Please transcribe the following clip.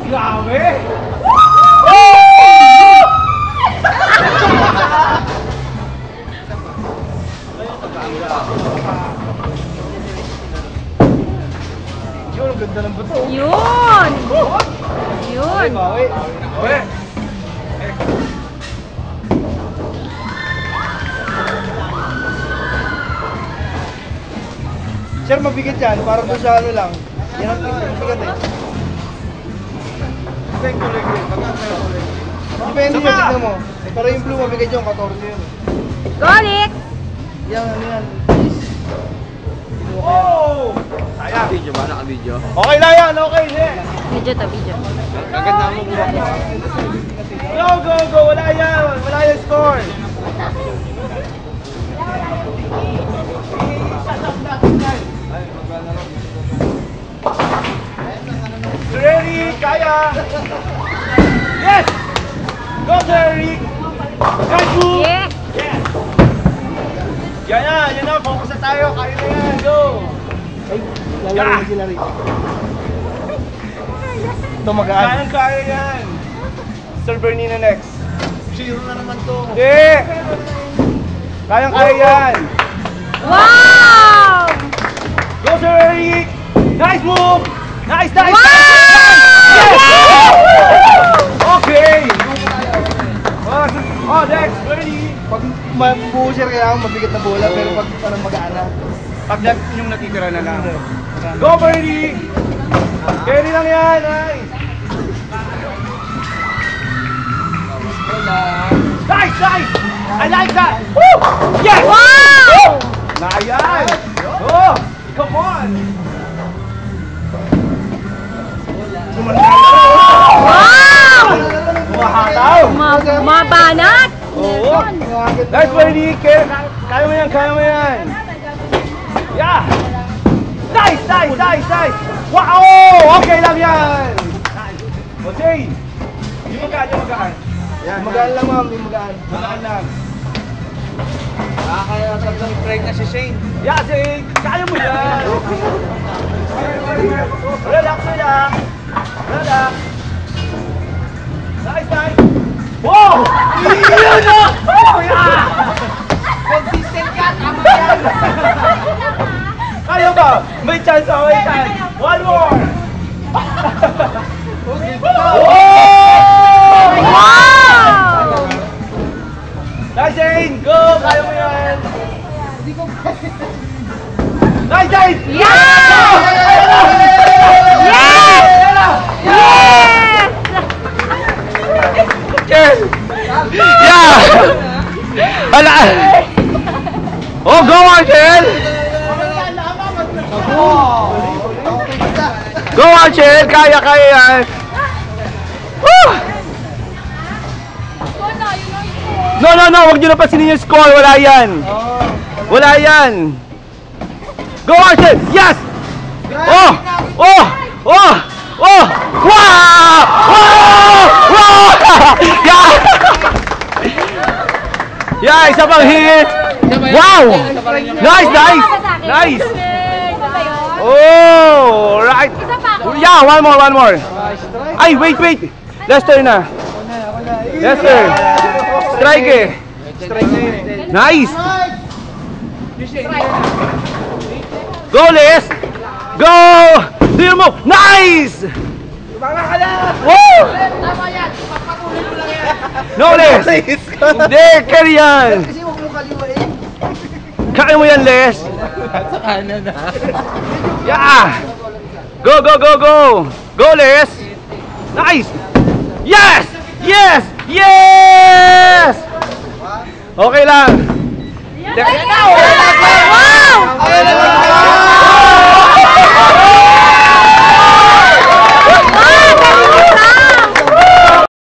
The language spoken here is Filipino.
Grabe! Yun, ang ganda ng buto. Yun! Yun! Uy! Sir, mabigat yan. Parang doon sa ano lang. Yan ang mabigat eh. Depende yun, tignan mo. Pero yung blue mabigat yun, 14 yun. Golik! Yan, ano yan. Oh! Sayang. Video ba? Naka-video? Okay lang yan, okay. Video to, video. Kaganda mo buwak mo. Go, go, go! Wala yan! Wala yan score! Ready? Kaya! Yes! Go, Eric! Guys, move! Yes! Yes! Yan na! Focus na tayo! Kaya na yan! Go! Ay, lalaro na sila rin. Ito magaan. Kaya yan! Sir Bernie na next. Zero na naman to. Hindi! Kaya yan! Wow! Go, Sir Eric! Nice move! Nice, nice! Wow! Yes! Okay! Oh, next! Ready? Pag mabuhusir kaya mabigat na bola, pero pag parang mag-aana. Pag yung natitira na lang. Go, Bernie! Carry lang yan! Nice! Nice, nice! I like that! Woo! Yes! Wow! Nayan! Oh! Come on! Wow! Umahataw! Mabanat! Oo! Nice, Bernie! Kaya mo yan, kaya mo yan! Yeah! Nice, nice, nice, nice! Wow! Okay lang yan! Jose! Yung magaan, yung magaan. Magaan lang, ma'am. Yung magaan. Magaan lang. Kaya talagang break na si Shane. Yeah, Jay! Kaya mo yan! Relax, relax! Relax! Nice, nice! Wow! Yun na! Oh, yeah! Consistent ka! Tama yan! Kaya ba? May chance ako, may chance! One more! Wow! Nice, Jane! Go! Kaya mo yan! Nice, Jane! Yeah! Yes! Yes! Yes! Yeah! Hala! Oh, go, Archel! Go, Archel! Kaya, kaya yan! Woo! No, no, no! Huwag nyo na pasinin yung score! Wala yan! Wala yan! Go, Archel! Yes! Oh! Oh! Oh! Oh! Wow! Wow! Wow! Yeah! Yeah! Isa pang hit! Wow! Nice! Nice! Nice! Oh! Right! Yeah! One more! One more! Ay! Wait! Wait! Lester na! Lester! Strike eh! Nice! Go, Les! Go! Deal mo! Nice! Woo! No, Les! Hindi! Carry yan! Kaya mo yan, Les! Sa kanan na. Yeah! Go, go, go, go! Go, Les! Nice! Yes! Yes! Yes! Okay lang!